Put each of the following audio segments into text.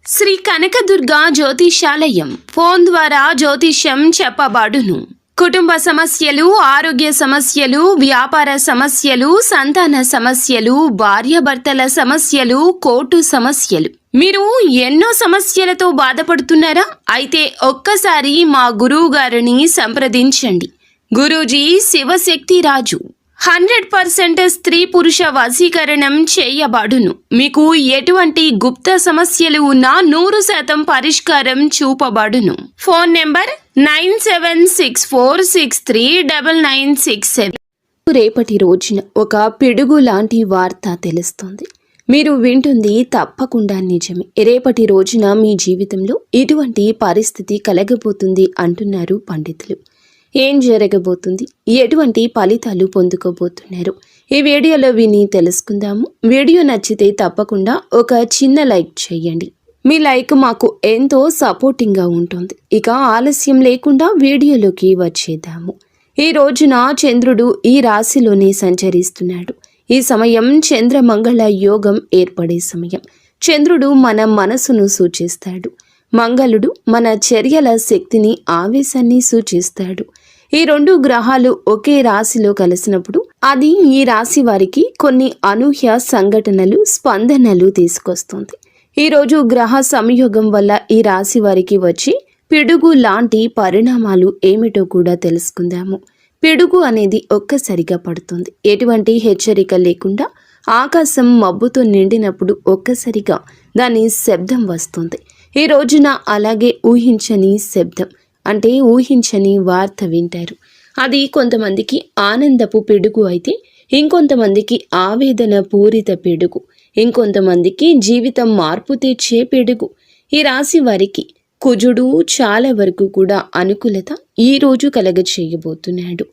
Shri Kanakadurga జ్యోతిషాలయం phone ద్వారా జ్యోతిష్యం చెప్పబడును. కుటుంబ సమస్యలు, ఆరోగ్య సమస్యలు, వ్యాపార సమస్యలు, సంతాన సమస్యలు, భార్యాభర్తల సమస్యలు, కోర్టు సమస్యలు. మీరు ఎన్నో సమస్యలతో బాధపడుతున్నారా? అయితే ఒక్కసారి మా గురువు గారిని సంప్రదించండి. గురూజీ శివశక్తి రాజు 100% స్త్రీ పురుష వశీకరణం చేయబడును. మీకు ఎటువంటి గుప్త సమస్యలు ఉన్నా 100% పరిష్కారం చూపబడును. Phone number 9764639967. రేపటి రోజున ఒక పిడుగు లాంటి వార్త తెలుస్తుంది. మీరు వింటుంది తప్పకుండా నిజమే. రేపటి రోజున మీ జీవితంలో ఇటువంటి పరిస్థితి కలగబోతుంది అంటున్నారు పండితులు. ఏం జరగబోతుంది, ఎటువంటి ఫలితాలు పొందుకోబోతున్నారు, ఈ వీడియోలో విని తెలుసుకుందాము. వీడియో నచ్చితే తప్పకుండా ఒక చిన్న లైక్ చేయండి. మీ లైక్ మాకు ఎంతో సపోర్టింగ్గా ఉంటుంది. ఇక ఆలస్యం లేకుండా వీడియోలోకి వచ్చేద్దాము. ఈ రోజున చంద్రుడు ఈ రాశిలోనే సంచరిస్తున్నాడు. ఈ సమయం చంద్రమంగళ యోగం ఏర్పడే సమయం. చంద్రుడు మన మనసును సూచిస్తాడు. మంగళుడు మన చర్యల శక్తిని, ఆవేశాన్ని సూచిస్తాడు. ఈ రెండు గ్రహాలు ఒకే రాశిలో కలిసినప్పుడు అది ఈ రాశి వారికి కొన్ని అనూహ్య సంఘటనలు, స్పందనలు తీసుకొస్తుంది. ఈరోజు గ్రహ సంయోగం వల్ల ఈ రాశి వారికి వచ్చి పిడుగు లాంటి పరిణామాలు ఏమిటో కూడా తెలుసుకుందాము. పిడుగు అనేది ఒక్కసారిగా పడుతుంది. ఎటువంటి హెచ్చరిక లేకుండా ఆకాశం మబ్బుతో నిండినప్పుడు ఒక్కసారిగా దాని శబ్దం వస్తుంది. ఈ రోజున అలాగే ఊహించని శబ్దం, అంటే ఊహించని వార్త వింటారు. అది కొంతమందికి ఆనందపు పిడుగు అయితే ఇంకొంతమందికి ఆవేదన పూరిత పిడుగు, ఇంకొంతమందికి జీవితం మార్పు తెచ్చే పిడుగు. ఈ రాశి వారికి కుజుడు చాలా వరకు కూడా అనుకూలత ఈ రోజు కలగ చేయబోతున్నాడు.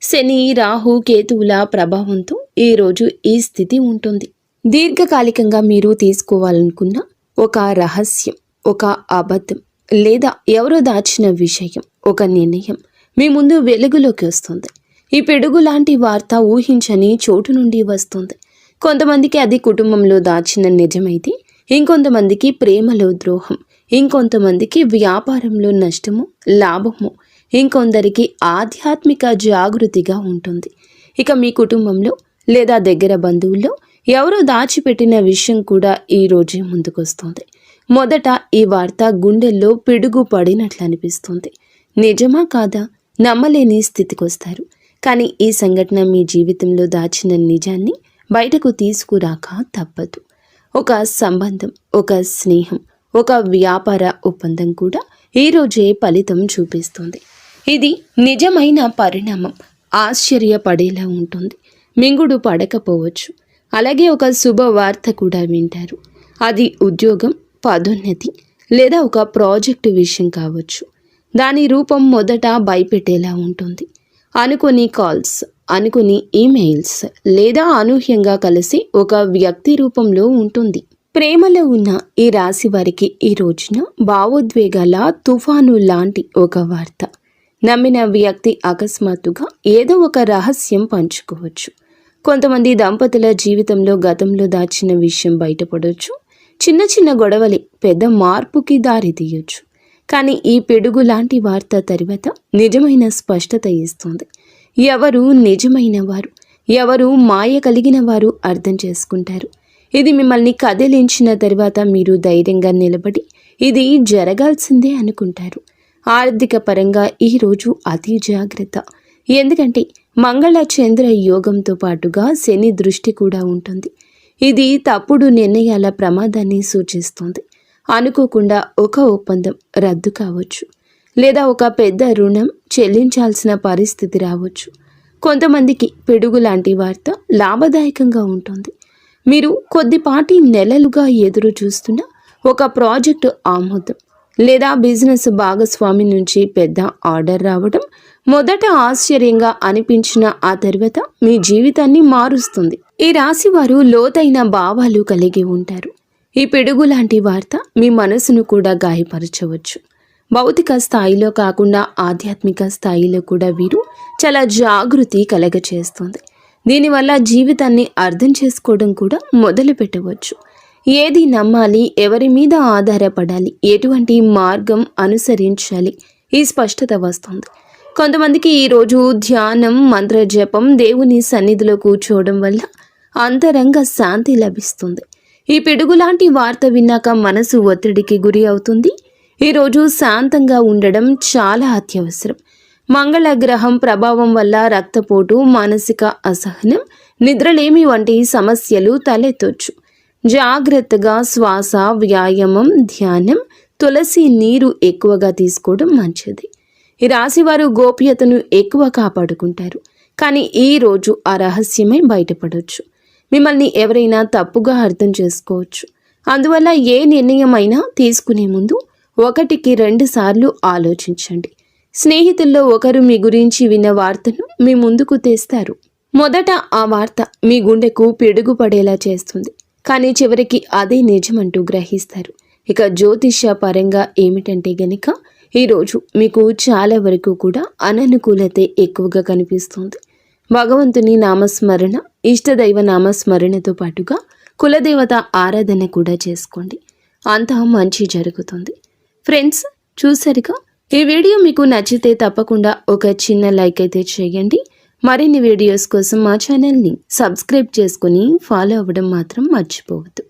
శని, రాహు, కేతువుల ప్రభావంతో ఈ రోజు ఈ స్థితి ఉంటుంది. దీర్ఘకాలికంగా మీరు తీసుకోవాలనుకున్న ఒక రహస్యం, ఒక అబద్ధం లేదా ఎవరో దాచిన విషయం, ఒక నిర్ణయం మీ ముందు వెలుగులోకి వస్తుంది. ఈ పిడుగు లాంటి వార్త ఊహించని చోటు నుండి వస్తుంది. కొంతమందికి అది కుటుంబంలో దాచిన నిజమైతే ఇంకొంతమందికి ప్రేమలో ద్రోహం, ఇంకొంతమందికి వ్యాపారంలో నష్టము, లాభము, ఇంకొందరికి ఆధ్యాత్మిక జాగృతిగా ఉంటుంది. ఇక మీ కుటుంబంలో లేదా దగ్గర బంధువుల్లో ఎవరో దాచిపెట్టిన విషయం కూడా ఈ రోజే ముందుకొస్తుంది. మొదట ఈ వార్త గుండెల్లో పిడుగు పడినట్లు అనిపిస్తుంది. నిజమా కాదా నమ్మలేని స్థితికొస్తారు. కానీ ఈ సంఘటన మీ జీవితంలో దాచిన నిజాన్ని బయటకు తీసుకురాక తప్పదు. ఒక సంబంధం, ఒక స్నేహం, ఒక వ్యాపార ఒప్పందం కూడా ఈరోజే ఫలితం చూపిస్తుంది. ఇది నిజమైన పరిణామం. ఆశ్చర్యపడేలా ఉంటుంది. మింగుడు పడకపోవచ్చు. అలాగే ఒక శుభవార్త కూడా వింటారు. అది ఉద్యోగం, పదోన్నతి లేదా ఒక ప్రాజెక్టు విషయం కావచ్చు. దాని రూపం మొదట భయపెట్టేలా ఉంటుంది. అనుకోని కాల్స్, అనుకోని ఈమెయిల్స్ లేదా అనూహ్యంగా కలిసి ఒక వ్యక్తి రూపంలో ఉంటుంది. ప్రేమలో ఉన్న ఈ రాశి వారికి ఈ రోజున భావోద్వేగాల తుఫాను లాంటి ఒక వార్త. నమ్మిన వ్యక్తి అకస్మాత్తుగా ఏదో ఒక రహస్యం పంచుకోవచ్చు. కొంతమంది దంపతుల జీవితంలో గతంలో దాచిన విషయం బయటపడవచ్చు. చిన్న చిన్న గొడవలే పెద్ద మార్పుకి దారి తీయొచ్చు. కానీ ఈ పిడుగు లాంటి వార్త తర్వాత నిజమైన స్పష్టత ఇస్తుంది. ఎవరు నిజమైన వారు, ఎవరు మాయ కలిగిన వారు అర్థం చేసుకుంటారు. ఇది మిమ్మల్ని కదిలించిన తర్వాత మీరు ధైర్యంగా నిలబడి ఇది జరగాల్సిందే అనుకుంటారు. ఆర్థిక పరంగా ఈరోజు అతి జాగ్రత్త. ఎందుకంటే మంగళ చంద్ర యోగంతో పాటుగా శని దృష్టి కూడా ఉంటుంది. ఇది తప్పుడు నిర్ణయాల ప్రమాదాన్ని సూచిస్తుంది. అనుకోకుండా ఒక ఒప్పందం రద్దు కావచ్చు, లేదా ఒక పెద్ద రుణం చెల్లించాల్సిన పరిస్థితి రావచ్చు. కొంతమందికి పిడుగు లాంటి వార్త లాభదాయకంగా ఉంటుంది. మీరు కొద్దిపాటి నెలలుగా ఎదురు చూస్తున్న ఒక ప్రాజెక్టు ఆమోదం లేదా బిజినెస్ భాగస్వామి నుంచి పెద్ద ఆర్డర్ రావడం మొదట ఆశ్చర్యంగా అనిపించిన ఆ తర్వాత మీ జీవితాన్ని మారుస్తుంది. ఈ రాశి వారు లోతైన భావాలు కలిగి ఉంటారు. ఈ పిడుగు లాంటి వార్త మీ మనసును కూడా గాయపరచవచ్చు. భౌతిక స్థాయిలో కాకుండా ఆధ్యాత్మిక స్థాయిలో కూడా వీరు చాలా జాగృతి కలగచేస్తుంది. దీనివల్ల జీవితాన్ని అర్థం చేసుకోవడం కూడా మొదలు పెట్టవచ్చు. ఏది నమ్మాలి, ఎవరి మీద ఆధారపడాలి, ఎటువంటి మార్గం అనుసరించాలి, ఈ స్పష్టత వస్తుంది. కొంతమందికి ఈరోజు ధ్యానం, మంత్రజపం, దేవుని సన్నిధిలో కూర్చోవడం వల్ల అంతరంగ శాంతి లభిస్తుంది. ఈ పిడుగులాంటి వార్త విన్నాక మనసు ఒత్తిడికి గురి అవుతుంది. ఈరోజు శాంతంగా ఉండడం చాలా అత్యవసరం. మంగళ గ్రహం ప్రభావం వల్ల రక్తపోటు, మానసిక అసహనం, నిద్రలేమి వంటి సమస్యలు తలెత్తొచ్చు. జాగ్రత్తగా శ్వాస, వ్యాయామం, ధ్యానం, తులసి నీరు ఎక్కువగా తీసుకోవడం మంచిది. ఈ రాశివారు గోప్యతను ఎక్కువ కాపాడుకుంటారు. కానీ ఈరోజు ఆ రహస్యమే బయటపడవచ్చు. మిమ్మల్ని ఎవరైనా తప్పుగా అర్థం చేసుకోవచ్చు. అందువల్ల ఏ నిర్ణయం అయినా తీసుకునే ముందు 1-2 సార్లు ఆలోచించండి. స్నేహితుల్లో ఒకరు మీ గురించి విన్న వార్తను మీ ముందుకు తెస్తారు. మొదట ఆ వార్త మీ గుండెకు పిడుగు పడేలా చేస్తుంది. కానీ చివరికి అదే నిజమంటూ గ్రహిస్తారు. ఇక జ్యోతిష్య పరంగా ఏమిటంటే గనక ఈరోజు మీకు చాలా వరకు కూడా అననుకూలతే ఎక్కువగా కనిపిస్తుంది. భగవంతుని నామస్మరణ, ఇష్టదైవ నామస్మరణతో పాటుగా కులదేవత ఆరాధన కూడా చేసుకోండి. అంతా మంచి జరుగుతుంది. ఫ్రెండ్స్, చూసారుగా, ఈ వీడియో మీకు నచ్చితే తప్పకుండా ఒక చిన్న లైక్ అయితే చేయండి. మరిన్ని వీడియోస్ కోసం మా ఛానల్ని సబ్స్క్రైబ్ చేసుకుని ఫాలో అవ్వడం మాత్రం మర్చిపోవద్దు.